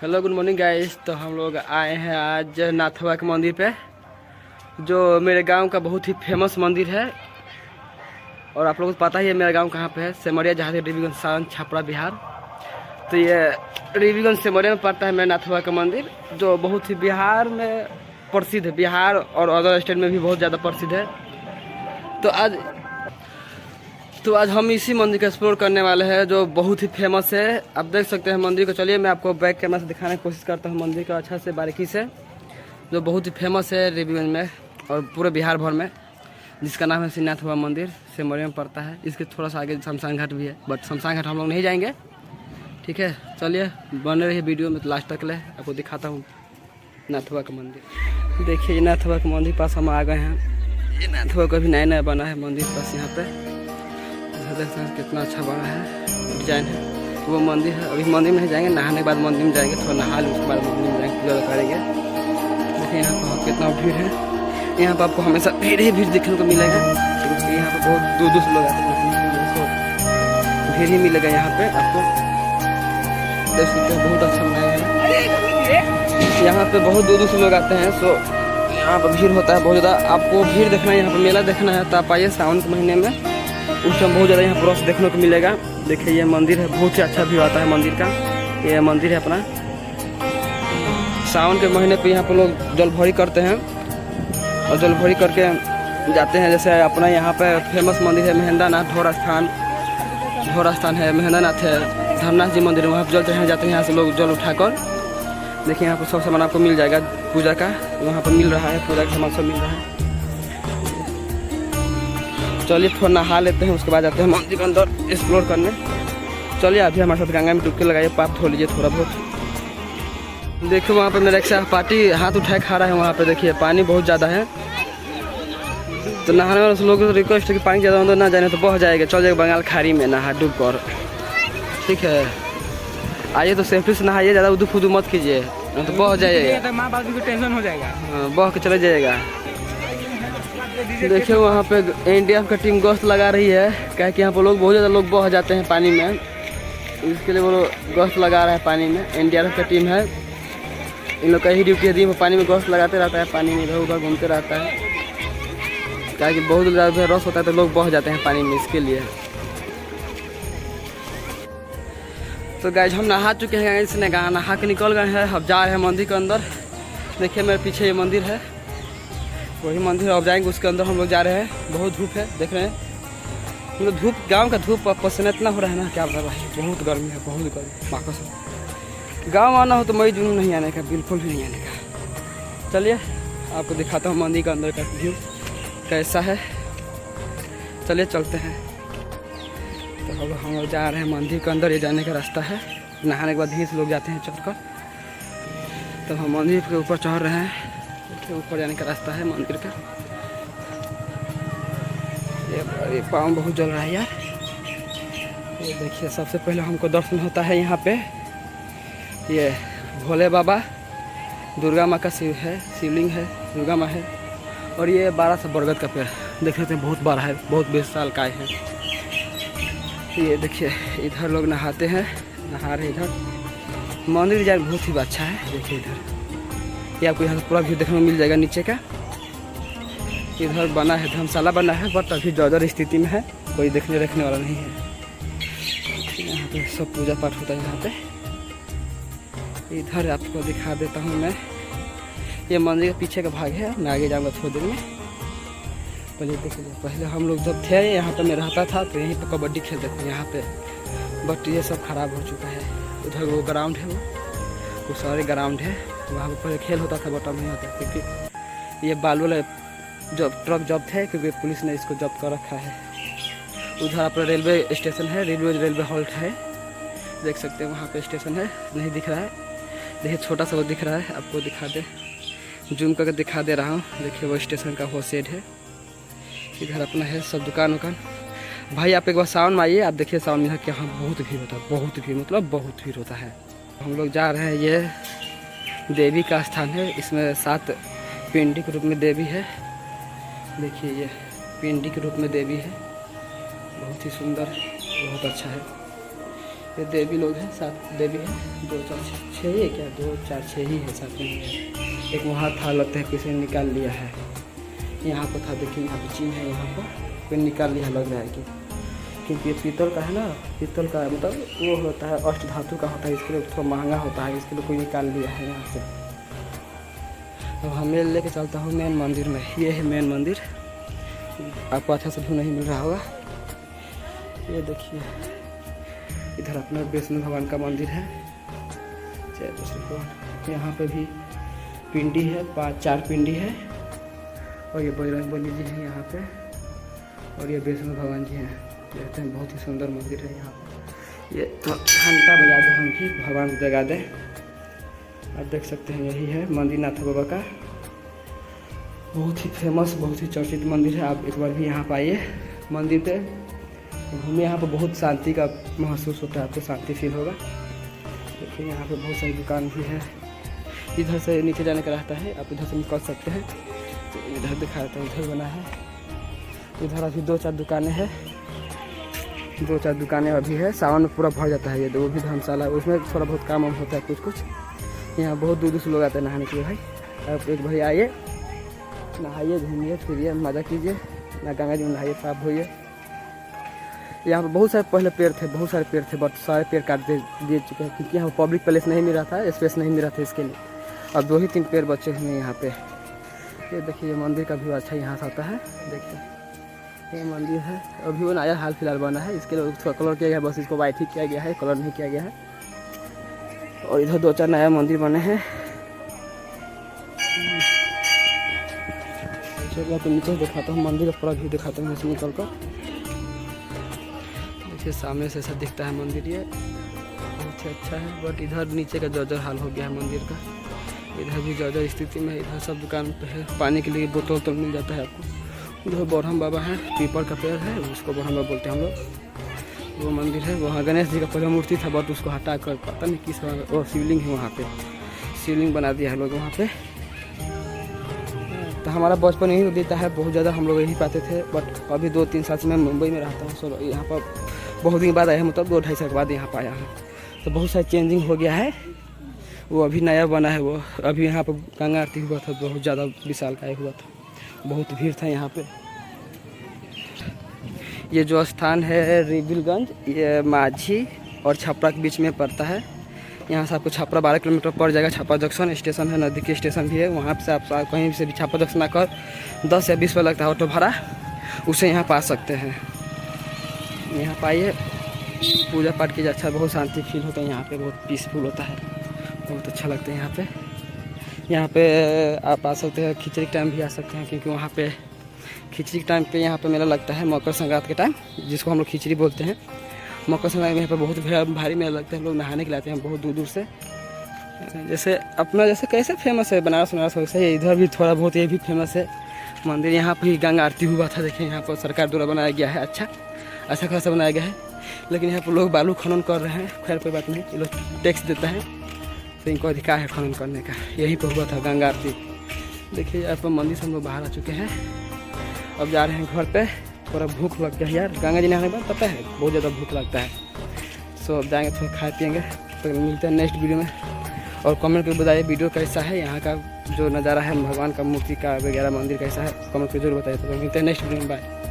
Hello good morning guys. तो हम लोग आए हैं आज नाथवा के मंदिर पे, जो मेरे गांव का बहुत ही फेमस मंदिर है। और आप लोगों को पता ही है मेरा गांव कहाँ पे है, सेमरिया, जहाँ से रिवीगंज सारण छपरा बिहार। तो ये रिवीगंज सेमरिया में पड़ता है मेरा नाथवा का मंदिर, जो बहुत ही बिहार में प्रसिद्ध है, बिहार और अदर स्टेट में भी बहुत ज़्यादा प्रसिद्ध है। तो आज हम इसी मंदिर का एक्सप्लोर करने वाले हैं, जो बहुत ही फेमस है। आप देख सकते हैं मंदिर को। चलिए मैं आपको बैक कैमरा से दिखाने की कोशिश करता हूँ मंदिर का अच्छा से बारीकी से, जो बहुत ही फेमस है रिवीगंज में और पूरे बिहार भर में, जिसका नाम है श्री नाथवा मंदिर, सेमरिया में पड़ता है। इसके थोड़ा सा आगे शमशान घाट भी है, बट शमशान घाट हम लोग नहीं जाएंगे, ठीक है। चलिए बने रहिए वीडियो में, तो लास्ट तक ले आपको दिखाता हूँ नाथवा का मंदिर। देखिए नाथवा के मंदिर पास हम आ गए हैं। ये नाथवा का भी नया नया बना है मंदिर पास, यहाँ पे देख सकते हैं कितना अच्छा बना है, डिजाइन है। वो मंदिर है, अभी मंदिर में नहीं जाएंगे, नहाने के बाद मंदिर में जाएंगे, थोड़ा नहा लें उसके बाद मंदिर में जाएंगे, पूजा करेंगे। देखिए यहाँ पर कितना भीड़ है। यहाँ पर आपको हमेशा भीड़ ही भीड़ देखने को मिलेगा, क्योंकि यहाँ पर बहुत दूर दूर से लोग आते हैं, भीड़ ही मिलेगा यहाँ पे आपको। देख सकते हैं बहुत अच्छा बनाया है। यहाँ पे बहुत दूर दूर से लोग आते हैं, सो यहाँ पर भीड़ होता है बहुत ज़्यादा। आपको भीड़ देखना है, यहाँ पर मेला देखना है, तो आप आइए सावन के महीने में, उस टाइम बहुत ज़्यादा यहाँ पर रश देखने को मिलेगा। देखिए ये मंदिर है, बहुत ही अच्छा व्यू आता है मंदिर का। ये मंदिर है अपना, सावन के महीने पे यहाँ पर लोग जल भरी करते हैं और जल भरी करके जाते हैं। जैसे अपना यहाँ पे फेमस मंदिर है महेंद्रनाथ ढोरा स्थान है, महेंद्रनाथ है, धर्मनाथ जी मंदिर है, वहाँ पर जल चढ़ाने जाते हैं। यहाँ से लोग जल उठाकर, देखिए यहाँ पर सब सामान आपको मिल जाएगा पूजा का, वहाँ पर मिल रहा है, पूजा का सामान सब मिल रहा है। चलिए थोड़ा नहा लेते हैं, उसके बाद जाते हैं मंदिर के अंदर एक्सप्लोर करने। चलिए अभी हमारे साथ गंगा में डुबकी लगाइए, पाप धो लीजिए थोड़ा बहुत। देखिए वहाँ पे मेरा एक पार्टी हाथ उठाए खा रहा है, वहाँ पे देखिए पानी बहुत ज़्यादा है। तो नहाने वाले लोगों को रिक्वेस्ट है कि पानी ज़्यादा अंदर ना जाने, तो बह जाएगा, चल जाएगा बंगाल खाड़ी में नहा डूब कर, ठीक है। आइए तो सेफ्टी से नहाइए, ज़्यादा उदू खुदू मत कीजिए, तो बह जाइएगा, माँ बाप को टेंशन हो जाएगा। हाँ बह के चले जाइएगा। देखिए वहाँ पे एनडीआरएफ का टीम गश्त लगा रही है, क्या कि यहाँ पर लोग बहुत ज़्यादा लोग बह जाते हैं पानी में, इसके लिए वो लोग गश्त लगा रहा है पानी में। एनडीआरएफ का टीम है, इन लोग का ही ड्यूटी है, पानी में गश्त लगाते रहता है, पानी में इधर उधर घूमते रहता है, क्या कि बहुत ज़्यादा रस होता है तो लोग बह जाते हैं पानी में, इसके लिए। तो गाइस हम नहा चुके हैं, इसने नहा के निकल गए हैं, अब जा रहे हैं मंदिर के अंदर। देखिए मेरे पीछे ये मंदिर है, वही मंदिर, अब जाएंगे उसके अंदर। हम लोग जा रहे हैं, बहुत धूप है, देख रहे हैं मतलब धूप, गांव का धूप पसीना इतना हो रहा है ना, क्या बता रहा है, बहुत गर्मी है, बहुत गर्मी। माँ गांव आना हो तो मई जून नहीं आने का, बिल्कुल भी नहीं आने का। चलिए आपको दिखाता हूँ मंदिर का अंदर का व्यू कैसा है। चलिए चलते हैं। तो अब हम लोग जा रहे हैं मंदिर के अंदर, ये जाने का रास्ता है, नहाने के बाद यहीं से लोग जाते हैं चढ़कर। तो हम मंदिर के ऊपर चढ़ रहे हैं, ऊपर जाने का रास्ता है मंदिर का। ये पाँव बहुत जल रहा है यार। ये देखिए सबसे पहले हमको दर्शन होता है यहाँ पे, ये भोले बाबा, दुर्गा माँ का शिवलिंग है, दुर्गा माँ है, और ये 12 सा बरगद का पेड़ देख रहे थे, बहुत बड़ा है, बहुत 20 साल का है। ये देखिए इधर लोग नहाते हैं, नहा रहे इधर। मंदिर डिजाइन बहुत ही अच्छा है, देखिए इधर ये आपको यहाँ से पूरा व्यू देखने को मिल जाएगा नीचे का। इधर बना है, धर्मशाला बना है, बट अभी जर्जर स्थिति में है, कोई देखने रखने वाला नहीं है। यहाँ पे सब पूजा पाठ होता है यहाँ पे। इधर आपको दिखा देता हूँ मैं, ये मंदिर के पीछे का भाग है, मैं आगे जाऊँगा थोड़ी देर में। पहले देखिए, पहले हम लोग जब थे यहाँ पे मैं रहता था, तो यहीं पे कबड्डी खेलते थे यहाँ पे, बट ये सब खराब हो चुका है। उधर वो ग्राउंड है, वो सारे ग्राउंड है, वहाँ पर पहले खेल होता था, बट अब नहीं होता, क्योंकि ये बालू वाले जब ट्रक जब्त है, क्योंकि पुलिस ने इसको जब्त कर रखा है। उधर अपना रेलवे स्टेशन है, रेलवे हॉल्ट है, देख सकते हैं वहाँ पे स्टेशन है, नहीं दिख रहा है, देखिए छोटा सा वो दिख रहा है, आपको दिखा दे, जूम करके दिखा दे रहा हूँ। देखिए वो स्टेशन का वो शेड है, इधर अपना है सब दुकान उकान। भाई आप एक बार सावन में आइए, आप देखिए सावन में कि यहाँ बहुत भीड़ होता है, बहुत भीड़, मतलब बहुत भीड़ होता है। हम लोग जा रहे हैं, ये देवी का स्थान है, इसमें 7 पिंडी के रूप में देवी है। देखिए ये पिंडी के रूप में देवी है, बहुत ही सुंदर, बहुत अच्छा है। ये देवी लोग हैं, 7 देवी हैं, 2 4 6 ही है क्या, 2 4 6 ही है, 7 नहीं है। एक वहाँ था, लगता है किसी ने निकाल लिया है। यहाँ पर था, देखिए यहाँ पर चिन्ह है, यहाँ पर कोई निकाल लिया लग रहा है कि, क्योंकि ये पीतल का है ना, पीतल का मतलब वो होता है अष्ट धातु का होता है, इसके लिए थोड़ा महंगा होता है, इसके लिए कोई निकाल लिया है यहाँ से। अब हमें लेके चलता हूँ मेन मंदिर में। ये है मेन मंदिर, आपको अच्छा से व्यू नहीं मिल रहा होगा। ये देखिए इधर अपना विष्णु भगवान का मंदिर है, जय विष्णु भगवान। यहाँ पे भी पिंडी है, 4 पिंडी है, और ये बजरंगबली जी हैं यहाँ पे, और ये विष्णु भगवान जी हैं। देखते हैं बहुत ही सुंदर मंदिर है यहाँ पे। ये तो घंटा बजा दें हम भी, भगवान को जगा दें। आप देख सकते हैं यही है मंदिर नाथ बाबा का, बहुत ही फेमस, बहुत ही चर्चित मंदिर है। आप एक बार भी यहाँ पर आइए, मंदिर पे घूमिए, यहाँ पर बहुत शांति का महसूस होता है, आपको शांति फील होगा। देखिए यहाँ पे बहुत सारी दुकान भी है, इधर से नीचे जाने का रास्ता है, आप इधर से निकल सकते हैं। तो इधर दिखा रहा था, इधर बना है, इधर अभी 2 4 दुकानें हैं, 2 4 दुकानें अभी है। सावन में पूरा भर जाता है ये, वो भी धर्मशाला, उसमें थोड़ा बहुत काम होता है कुछ कुछ। यहाँ बहुत दूर से लोग आते हैं नहाने के लिए। भाई आप एक भाई आइए, नहाइए, घूमिए फिरिए, मज़ा कीजिए, ना गंगा जी में नहाइए, साफ होइए। यहाँ पर बहुत सारे पहले पेड़ थे, बहुत सारे पेड़ थे, बट सारे पेड़ काट दे चुके हैं, क्योंकि यहाँ पब्लिक प्लेस नहीं मिल रहा था, स्पेस नहीं मिल रहा था इसके लिए। अब 2 ही 3 पेड़ बचे हुए हैं यहाँ पे। ये देखिए ये मंदिर का व्यू अच्छा यहाँ से आता है। देखिए ये मंदिर है, अभी वो नया हाल फिलहाल बना है, इसके लिए थोड़ा कलर किया गया, बस इसको वाइट ही किया गया है, कलर नहीं किया गया है। और इधर 2 4 नया मंदिर बने हैं। चलिए तो नीचे दिखाता हूँ, मंदिर का पूरा व्यू दिखाता हूँ इससे निकल कर। देखिए सामने से ऐसा दिखता है मंदिर, ये बहुत ही अच्छा है, बट इधर नीचे का जर्जर हाल हो गया है मंदिर का। इधर भी जर्जर स्थिति में है, इधर सब दुकान पे है, पानी के लिए बोतल तो मिल जाता है आपको। उधर ब्रह्म बाबा है, पीपल का पेड़ है, उसको ब्रह्म बाबा बोलते हैं हम लोग। वो मंदिर है, वहाँ गणेश जी का पहले मूर्ति था, बट उसको हटा कर पता नहीं किस वो शिवलिंग है, वहाँ पे शिवलिंग बना दिया है लोग वहाँ पे। तो हमारा बचपन यही बीता है, बहुत ज़्यादा हम लोग यही पाते थे, बट अभी 2 3 साल से मैं मुंबई में रहता हूँ। सो यहाँ पर बहुत दिन बाद आया है, मतलब 2 2.5 साल के बाद यहाँ पर आया है, तो बहुत सारी चेंजिंग हो गया है। वो अभी नया बना है, वो अभी यहाँ पर गंगा आरती हुआ था, बहुत ज़्यादा विशाल का हुआ था, बहुत भीड़ था यहाँ पे। ये जो स्थान है रिबिलगंज, ये माझी और छपरा के बीच में पड़ता है। यहाँ से आपको छपरा 12 किलोमीटर पड़ जाएगा। छपरा जंक्शन स्टेशन है, नज़दीकी स्टेशन भी है, वहाँ से आप कहीं से भी छपरा जंक्शन आकर 10 या 20 रुपये लगता है ऑटो भाड़ा, उसे यहाँ पा सकते हैं। यहाँ पाइए, पूजा पाठ कीजिए, अच्छा बहुत शांति फील होता है यहाँ पे, बहुत पीसफुल होता है, बहुत अच्छा लगता है यहाँ पे। यहाँ पे आप आ सकते हैं, खिचड़ी के टाइम भी आ सकते हैं, क्योंकि वहाँ पे खिचड़ी के टाइम पे यहाँ पे मेला लगता है, मकर संक्रांति के टाइम, जिसको हम लोग खिचड़ी बोलते हैं। मकर संक्रांति में यहाँ पे बहुत भारी मेला लगता है, लोग नहाने के लिए आते हैं बहुत दूर दूर से। जैसे अपना जैसे कैसे फेमस है बनारस वैसे ही इधर भी थोड़ा बहुत ये भी फेमस है मंदिर। यहाँ पर ही गंगा आरती हुआ था, देखिए यहाँ पर सरकार द्वारा बनाया गया है, अच्छा खासा बनाया गया है। लेकिन यहाँ पर लोग बालू खनन कर रहे हैं, खैर कोई बात नहीं, ये लोग टैक्स देता है, तो इनको अधिकार है खनन करने का। यहीं पर हुआ था गंगा आरती। देखिए यहाँ पर मंदिर से हम लोग बाहर आ चुके हैं, अब जा रहे हैं घर पे। थोड़ा भूख लग गया यार, गंगा जी नहाने के बाद पता है बहुत ज़्यादा भूख लगता है। सो अब जाएंगे, थोड़ा खाए पिएंगे, तो मिलते हैं नेक्स्ट वीडियो में। और कमेंट करके बताइए वीडियो कैसा है, यहाँ का जो नज़ारा है भगवान का मूर्ति का वगैरह मंदिर कैसा है, कमेंट करके जरूर बताइए। तो मिलते हैं नेक्स्ट वीडियो में, बाय।